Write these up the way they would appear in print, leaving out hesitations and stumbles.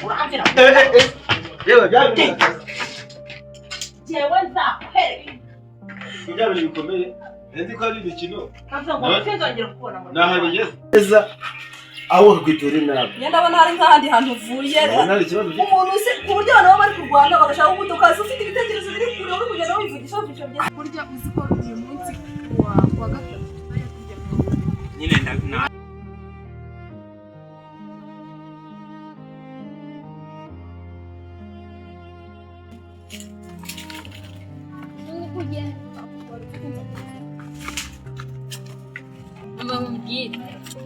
uramvira yewe byari jewe nzakwereka ibya bintu bikomeye nzi ko ari imikino kavuga ngo sinzongera kubona ngo naho bigeze aho kwitere nabi ndabona hari nk'ahandi hantu uvuye umuntu uzi ku buryo abantu baba bari kurwana bagashaka ubutukazi ufite ibitekerezo biri kure uri kugenda wivugisha byiza kurya uzi ko uyu munsi wa gatatu nyine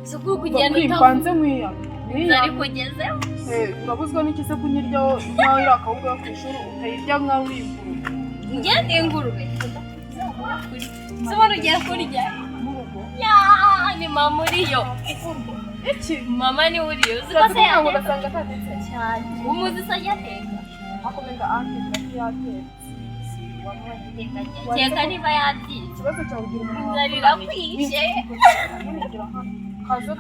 Suku kugenda kwimpanze mwiya ari kugezeho urabuzwa n'iki se kunyiryaho naho iri akawuga ku ishuri utayirya nkaho uri ingurube ngende ingurube sobona ugiye kurya ni mama uriyo iki mama ni uriyo uzi ko se yangu ugasanga atatetse cyane umuzi se yateka akomeza andi yatetse teka niba yabyiye ikibazo cyawe ugira umuntu nzarira kwishe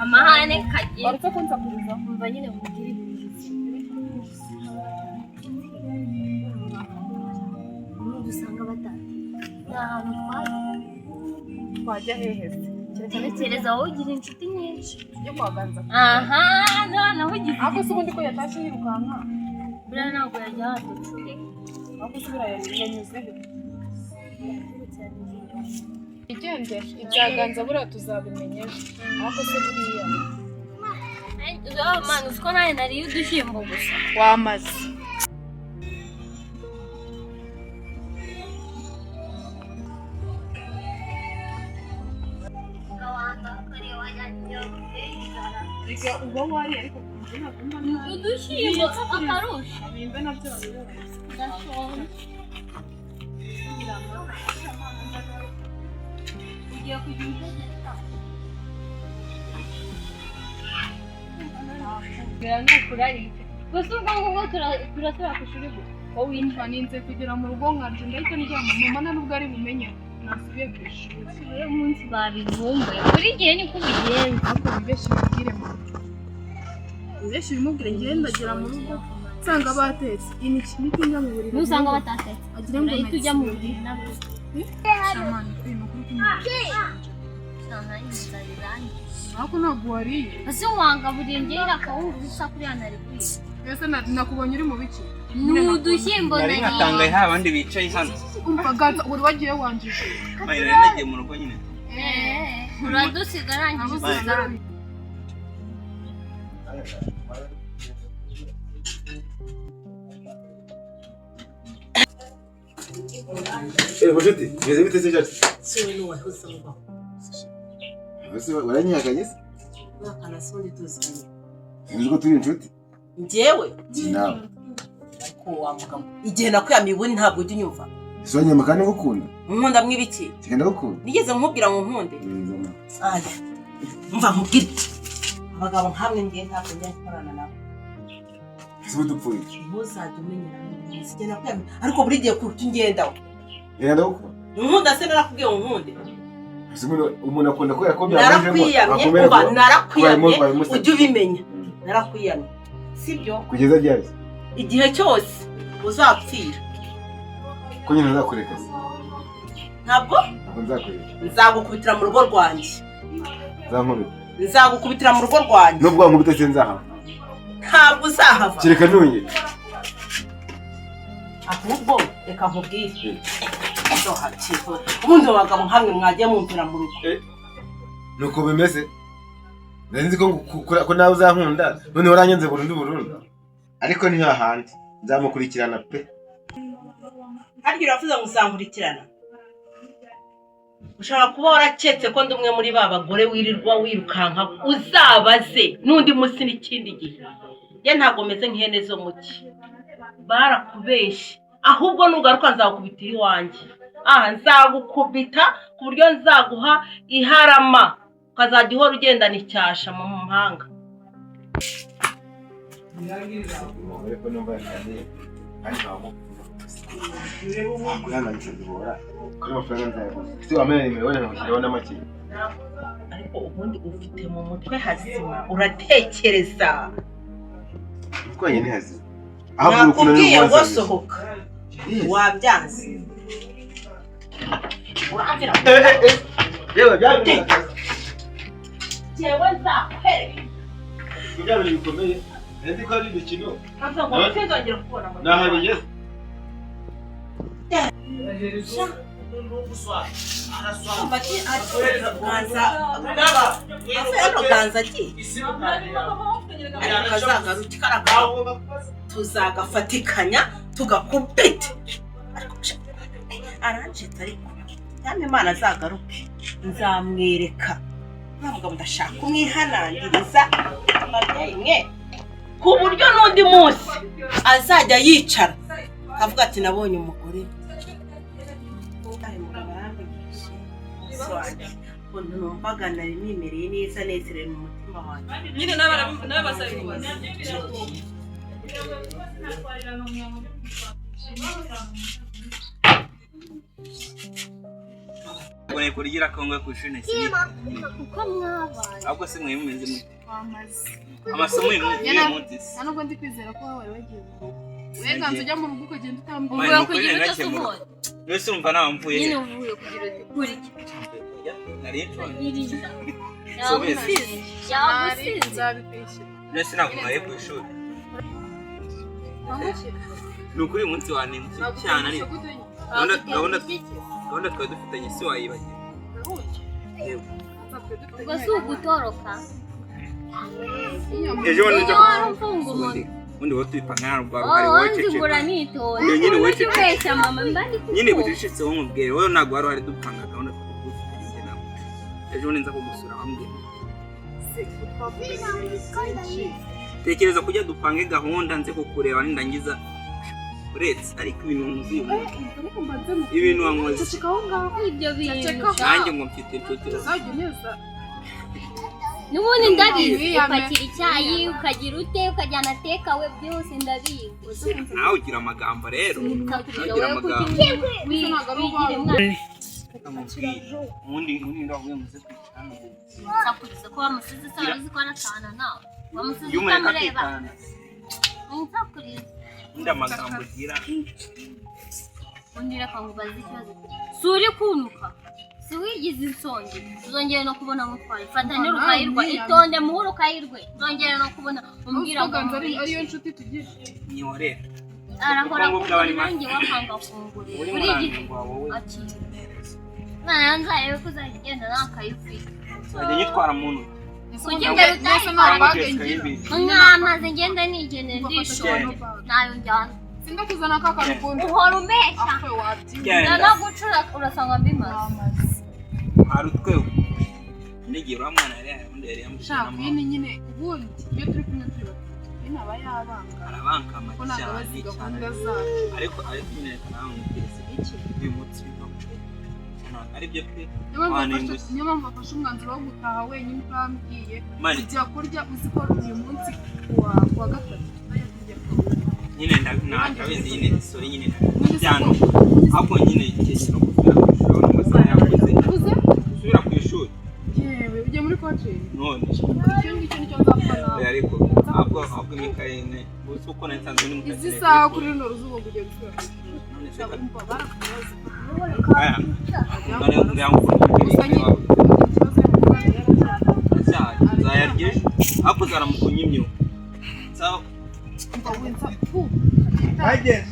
amahane kagiye baretse ko nsakuriza umva nyine mubwire ibintu dusanga batatu ni ahantu twajya hehe tekereza wowe ugira inshuti nyinshi yo kwa Ganza aha naho ugize ako se ubundi ko yatashye yirukanka buriya ntabwo yajya haducuye ako se buriya yanyuze he igende ibya Ganza buriya tuzabimenya ako se buriya mani uziko nawe nariye udushyimbo gusa wamaze reka uba wari ariko udushyimbo akarusha nimba nabyo ndashonje ugiye kugira utegeka bwira nukurarike gusa ubwo ngubwo turasubira ku ishuri wowe winjira ninze kugera mu rugo nkarya ndahita ndyama mama nta nubwo ari bumenye nasubiye ku ishuri uyu munsi babivumbuye buri gihe niko bigenza ariko bibeshye ubibwire mama bibeshye ubimubwire ngende ndagera mu rugo nsanga batetse imiti njya mu buriri nusanga batatetse agira ngo urahita ujya mu buriri nabwo shamani uyu makuru kumenya ariko ntabwo wariye ese wanga burengera akawunga ubusa kuri hano ari kwiye ese nakubonye uri mu biki ni udushyimbo nari nkatangaye ha abandi bicaye hano umva Ganza uri wagiye wanjije nari nagiye mu rugo nyine uradusiga arangije bucuti bimeze bite se cyacu siwe n'uwahoze mubaho ese waranyihakanye se mwakana sondi tuzanye nzi ko turi inshuti njyewe nawe ariko wa mugabo igihe nakwiyamiye ubundi ntabwo ujya unyumva isonyama kandi ngukunda nkunda mwibiki kigenda gukunda nigeze nkubwira ngo nkunde aya mva nkubwire abagabo nkamwe ngiye ntabwo njya nkorana nabo sibo dupfuye ntuzajya umenyera neza igihe nakwiyamiye ariko buri gihe kuruta ungendaho kigenda gukunda nkunda se narakubwiye ngo nkunde umuntu akunda kubera ko byamujemo narakwiyamye ujye ubimenya narakwiyamye sibyo kugeza ryari igihe cyose uzapfira ko nyine nzakureka se ntabwo nzakureka nzagukubitira mu rugo rwanjye nzankubita nzagukubitira mu rugo rwanjye nubwo wankubita se nzahava ntabwo uzahava kereka ntunye ahubwo reka nkubwire ubundi abagabo nkamwe mwagiye mumvira mu rugo nuko bimeze nari nzi ko nawe uzankunda noneho uranyenze burundu ariko ni hahandi nzamukurikirana pe harya uravuze ngo uzankurikirana ushobora kuba waraketse ko ndi umwe muri ba bagore wirirwa wirukanka uzabaze n'undi munsi n'ikindi gihe ye ntabwo meze nk'ihene zo muki barakubeshye ahubwo nugaruka nzagukubitira iwanjye nzagukubita ku buryo nzaguha iharama ukazajya uhora ugendana icyasha mu mpanga ariko ubundi ufite mu mutwe hazima uratekereza twenyine hazi nakubwiye ngo sohoka wabyanze uramvira yewe byari jewe nzakwereka kubyara bikomeye ndi ko ari ibikino ntabwo ngo ntizongere kubona ngo naho bigeze Ganza tuzagafatikanya tugakubite aranjita ariko yamwe Imana azagaruke nzamwereka ntabwo ndashaka kumwihanangiriza ababyeyi mwe ku buryo n'undi munsi azajya yicara avuga ati nabonye umugore ukuntu numvaga nari nimereye neza nezerewe mu mutima wanjye nyine nawe bazabibaza Bone kurira kongo kushune si. Kuko mwabaye. Ahubwo se mwe mumeze mwe. wamaze Amasomo y'uyu munsi. nubwo ndi kwizera ko wawe wagiye Ganza ujya mu rugo ukagenda utambuka Uvuye kugira ute subone. Wese urumva namvuye. Nyine uvuye kugira ute kuri iki. Naririnda. Yagusize. nzabikwishyura Nese nakumaye ku ishuri. Nukuri umunsi wanenze cyane ari. Gahunda twari dufitanye si wayibagiwe. Ubwo si ugutoroka. Ejo Iyo warumfunga umuntu. Undi wowe twipangana rwa hari wowe cece. Ngura nitonda. Iyo nyine wowe cece. Kwesha mama mbandi kuko. Nyine bucecetse wo mubwire wowe nagwa wari hari dupanga gahunda twakugufite nawe. Ejo nza kugusura wambwira. Tekereza kujya dupange gahunda nze kukureba nindangiza uretse ariko ibintu muzi ibintu wankoze Ibyo bintu. nanjye ngo mfite inshuti uzajya neza Nubundi ndabizi upakira icyayi ukagira ute ukajyana tekawe byose ndabizi. nawe ugira amagambo rero Ukagira amagambo. undi ndavuye muze kwicana Sakuriza ko wamusize cyangwa uzi ko anatana nawe. Wamusize yumureka ukamureba. kwicana Sakuriza. undi amagambo ugira Undi reka ngo bazi ikibazo. Suri kunuka. Si wigize insonge. Uzongera no kubona mutwaye. Fata n'urukayirwa itonde muhuru ukayirwe. Uzongera no kubona umbwira ngo Ganza ariyo nshuti tugira nyiworera arakora nanjye wapanga kungure. Uri igiti. Ati. Nanza yewe kuzagenda nakayufika. ajya nyitwara muntu Kugenda Mwamaze ngenda nigene ndishona nayo njyana. sinda kuzana kakarukundo Uhora umbeshya. afe wabyi Nanagucura urasanga mbimaze. hari utwewe nigiye uramwana yari undi yari shaka yamushana yini nyine ubundi iyo turi kumwe turi nyine aba yabanga arabanka ko ntabwo cyane bazi cyane gahunda zacu ariko nyine kana mutese iki uyu munsi ari byo pe niyo mpamvu afashe umwanzuro wo gutaha wenyine utambwiye Mani. kujya kurya uzi ko uyu munsi kuwa gatatu nayo tujya nyine ndabizi nyine sori nyine cyane ahubwo nyine igihe no gusubira ku ishuri amasaha yakoze uze gusubira ku ishuri yewe ujya muri coaching none icyo ngicyo nicyo nzapfa nawe ariko ahubwo imikayene gusa uko nasanzwe ni mukazire izi saha kuri runo ruzuba kujya gusubira ku ishuri none se ushaka kumva barakubaza aya none ngamufungire ikibazo zayarye ahubwo zaramukunye imyo sawa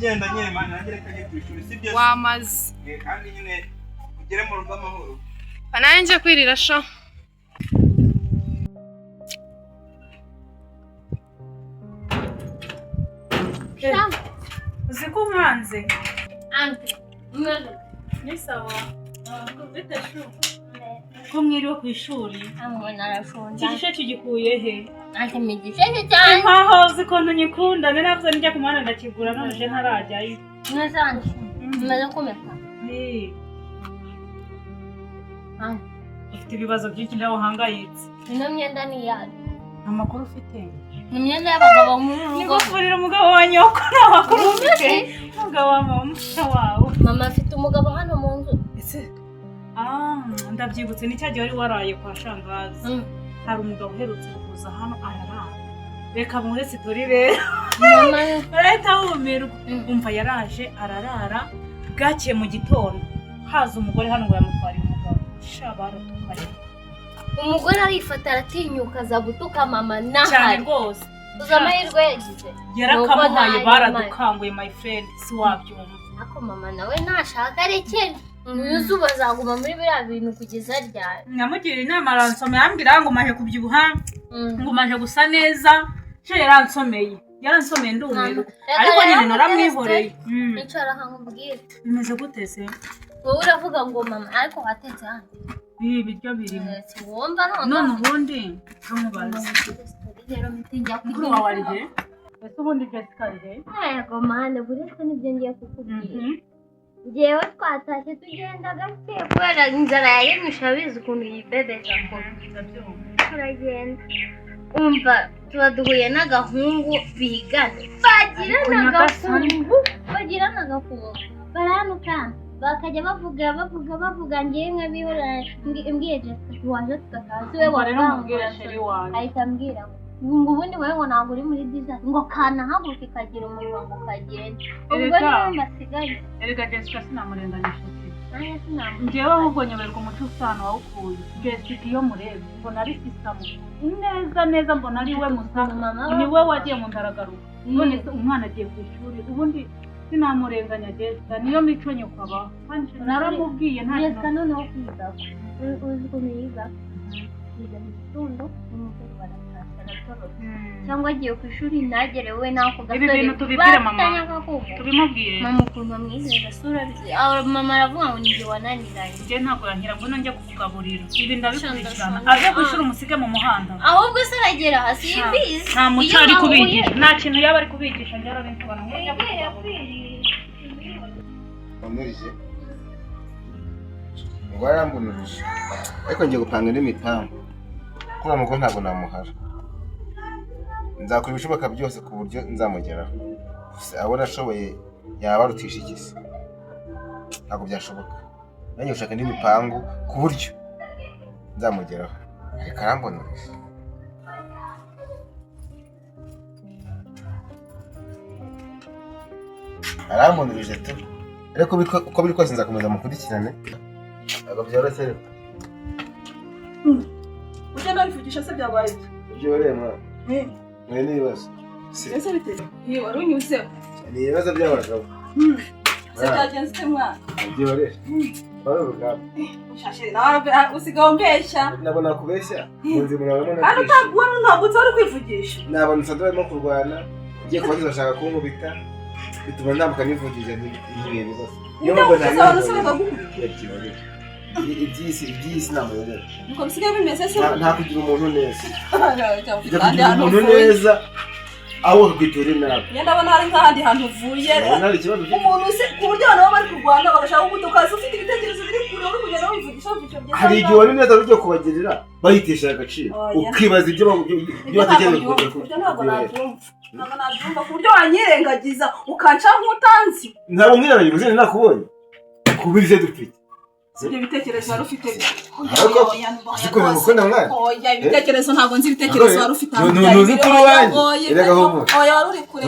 genda nyine mana nanjye reka njye ku ishuri si byo wamaze kandi nyine ugere mu rugo amahoro nanjye kwirira sha uzi ko umwanze Ante. Mwana. ni sawa ko mwiriwe ku ishuri Amwana arashonje. iki gice kigikuye he Ante migisheje cyane. nkaho uzi ko ntunyikunda ni navuze nijya ku muhanda ndakigura none je ntarajyayo Mwazanje. Mmaze kumeka. Ante. ufite ibibazo byinshi nawe uhangayitse Ino myenda ni yayo. amakuru ufite Ni imyenda y'abagabo muri rugo. nigufurira umugabo wa nyoko nta makuru ufite umugabo wa mama wawe Mama afite umugabo hano mu nzu. ese ndabyibutse ni cya gihe wari waraye kwa shangazi hari umugabo uherutse kuza hano ararara reka muretse turi rero mama barahita wumirwa umva yaraje ararara bwakiye mu gitondo haza umugore hano ngo yamutwariye umugabo shabara tukareba umugore arifata aratinyuka aza gutuka mama cyane nahari rwose uza amahirwe yagize yarakamuhaye baradukanguye my friend si wabyumva ako mama nawe nashaka arekere Yuzuba azaguma muri biriya bintu kugeza ryari namugiriye inama aransomeye ambwira ngo maje kubyibuha ngo maje gusa neza cyo yaransomeye ndumirwa ariko nyine naramwihoreye nicara nkubwire bimeze gute se wowe uravuga ngo mama ariko watetse hano ibi biryo birimo wumva none ubundi tumubaza rero mitinjya kuri wawe ari he ese ubundi Jessica ari he yego mane buretse nibyo ngiye kukubwira ngewe twatashye tugenda gake kubera inzara yayimwisha abizi ukuntu yibebeza ko turagenda umva tuba duhuye n'agahungu bigana bagirana agakungu baranukana bakajya bavuga ngewe nk'abihora mbwiye Jessica waje tugataha we wabwambura ahita ambwira ngo ubundi wowe ngo ntabwo uri muri dizayini ngo kanahaguruka ikagira umunwa ngo kagende ubwo niyo mbasigaye erega Jessica sinamurenganyije ngewe ahubwo nyoberwa umuco usano wawukuye Jessica iyo murebe mbona ari sisamo neza mbona ari we musa ni we wagiye mu ndaragaruka none se umwana agiye ku ishuri ubundi sinamurenganya Jessica niyo mico nyoko abaho naramubwiye nta Jessica noneho kwiga uzi ukuntu yiga mu gitondo n'umugore cyangwa agiye ku ishuri ntagere we nako gasore ibi bintu tubibwire mama tubimubwire mama ukuntu amwizera gasura mama aravuga ngo nige wananiranye nje ntabwo yankira ngo nongeye kukugaburira ibi ndabikurikirana aje ku ishuri umusige mu muhanda ahubwo se aragera hasi imbizi nta muco ari kubigisha nta kintu yaba ari kubigisha njye arabisobanura ngo njye wamurije ngo arambunurije ariko ngiye gupanga n'imipango kuri amugo ntabwo namuhara nzakora ibishoboka byose ku buryo nzamugeraho abona ashoboye yaba arutisha igisi ntabwo byashoboka nanjye gushaka indi mipango ku buryo nzamugeraho ariko arambonurije arambonurije tu ariko uko biri kose nzakomeza mukurikirane ntabwo byoroshye rero ugenda wivugisha se byabaye ibyo wareye mwana mwe n'ibibazo ese biteze iyo wari unyuzeho ni ibibazo by'abagabo se byagenze ute mwana ibyo wareye wari urugamba ushashire nawe usigaho mbeshya ntabwo nakubeshya munzi murabona kandi ntabwo utari kwivugisha ntabwo nsanzwe barimo kurwana ugiye kubagiza bashaka kunkubita bituma ntambuka nivugisha n'ibihe bibazo iyo mbona iby'isi namuyobera nuko bisigaye bimeze se nta kugira umuntu neza kugira umuntu neza aho bakwitura inabi iyo ndabona hari nk'ahandi hantu uvuye umuntu uzi ku buryo abantu baba bari kurwana bagashaka kugutukaza ufite ibitekerezo biri kure uri kugenda wivugisha byiza hari igihe wari neza ugiye kubagirira bayitesha agaciro ukibaza ibyo batekereza ibyo ntabwo nabyumva ku buryo wanyirengagiza ukanca nk'utanzi ntabwo mwirangije ubuzima nakubonye kubirize dufite ibyo bitekerezo wari ufite zikorera umukunda mwana oya ibitekerezo ntabwo nzi ibitekerezo wari ufite ntuzi kuri wanjye erega homo oya wari uri kure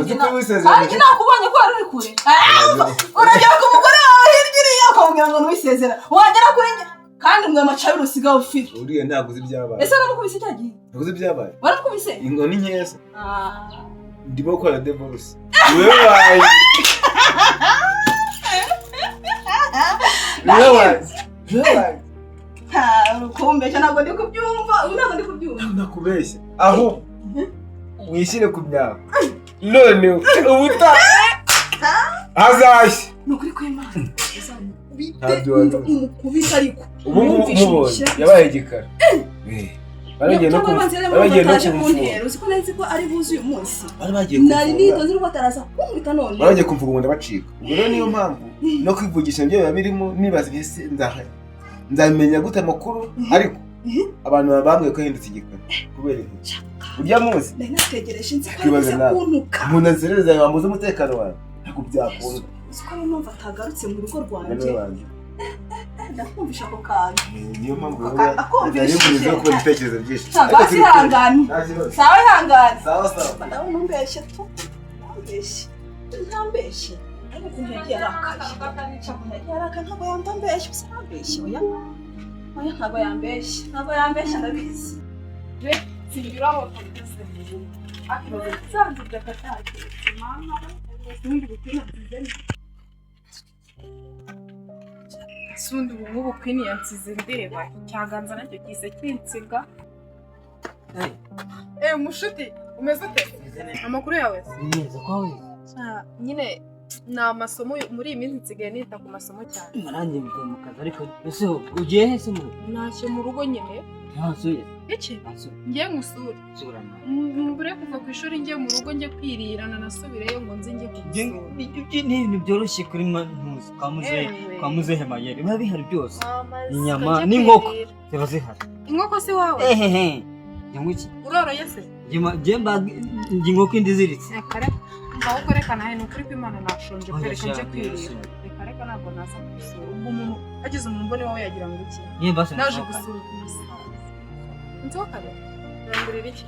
kandi nakubonye ko wari uri kure uragera ku mugore wawe hirya iriya ukamubwira ngo ntuwisezera wagera kuri njye kandi mwe amacabiri usigaye ufite uriya ntabwo uzi ibyabaye ese waramukubise icyo gihe ntabwo uzi ibyabaye waramukubise ngo ni nkeya se ndimo gukora divorce wewe wayi urukumbeshya ntabwo ndi kubyumva nakubeshya aho wishyire ku myaka none ubutaha hazashya ni ukuri kw'Imana ntabyo wari umukubita ariko ubu umubonye yabaye igikara baragiye no kumfura uzi ko nzi ko ari buzi uyu munsi nari nitoze uko ataraza kunkubita none baragiye kumvuga ngo ndabacika ubwo rero niyo mpamvu no kwivugisha ibyo biba birimo nibaza ese nzamenya gute amakuru ariko abantu bambwiye ko yahindutse igikara kubera iki urya munsi nari nategereje nzi ko ari kuntuka umuntu azereza wambuze umutekano wawe ntabwo byakunda uzi ko niyo mpamvu atagarutse mu rugo rwanjye ndakumvisha ako kantu niyo mpamvu akumvishije ko ibitekerezo byinshi basi ihangane sawa ihangane sawa ndabona umbeshye tu ntambeshye ariko ntiyagiye arakaye ntabwo yambambeshye gusa ntambeshye oya ntabwo yambeshye ndabizi singira aho tugeze akibazo nsanze byakatake mama ubundi bukwina nzize sundi ubu bukwini yansize ndeba cyaganza nacyo gise kinsiga mushuti umeze ute amakuru yawe neza kwawe nyine ni amasomo muri iyi minsi nsigaye nita ku masomo cyane narangiye mvuye mu kazi ariko ese ugiye he se mu ntashye mu rugo nyine ntasuye iki ngiye ngusure mbure kuva ku ishuri ngiye mu rugo njye kwirirana nasubireyo ngo nze njye kugusura ni ibintu byoroshye kuri ntuzi kwa muzehe mayeri biba bihari byose inyama n'inkoko ziba zihari inkoko si wawe iki uroroye se njye inkoko indi iziritse ngaho ukorekana he ni ukuri ko imana nashonje kwereka njye kwirira reka ntabwo naza gusura ubwo umuntu agize umumbone wawe yagira ngo iki naje gusura umusaza inzoka urangurira iki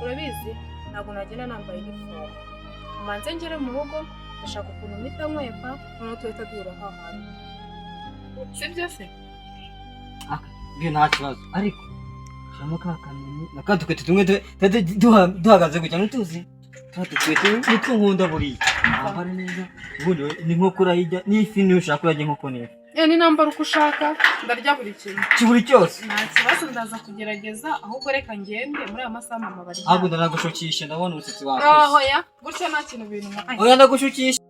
urabizi ntabwo nagenda nambaye inifomu umanze ngere mu rugo ndashaka ukuntu mpita nkwepa noneho tuhita duhura aho hantu sibyo se ibyo nta kibazo ariko shyiramo ka kanyoni n'akadukwete tumwe duhagaze gutya ntituzi dukwete nitwo nkunda buriya nambara neza ubundi ni nk'uko urayijya n'ifi niyo ushaka urajya nk'uko neza ni nambara uko ushaka ndarya buri kintu buri cyose nta kibazo ndaza kugerageza ahubwo reka ngende muri aya masaha mama bari ahubwo ndanagushukisha ndabona umusatsi wawe oya gutya nta kintu bintu oya ndagushukisha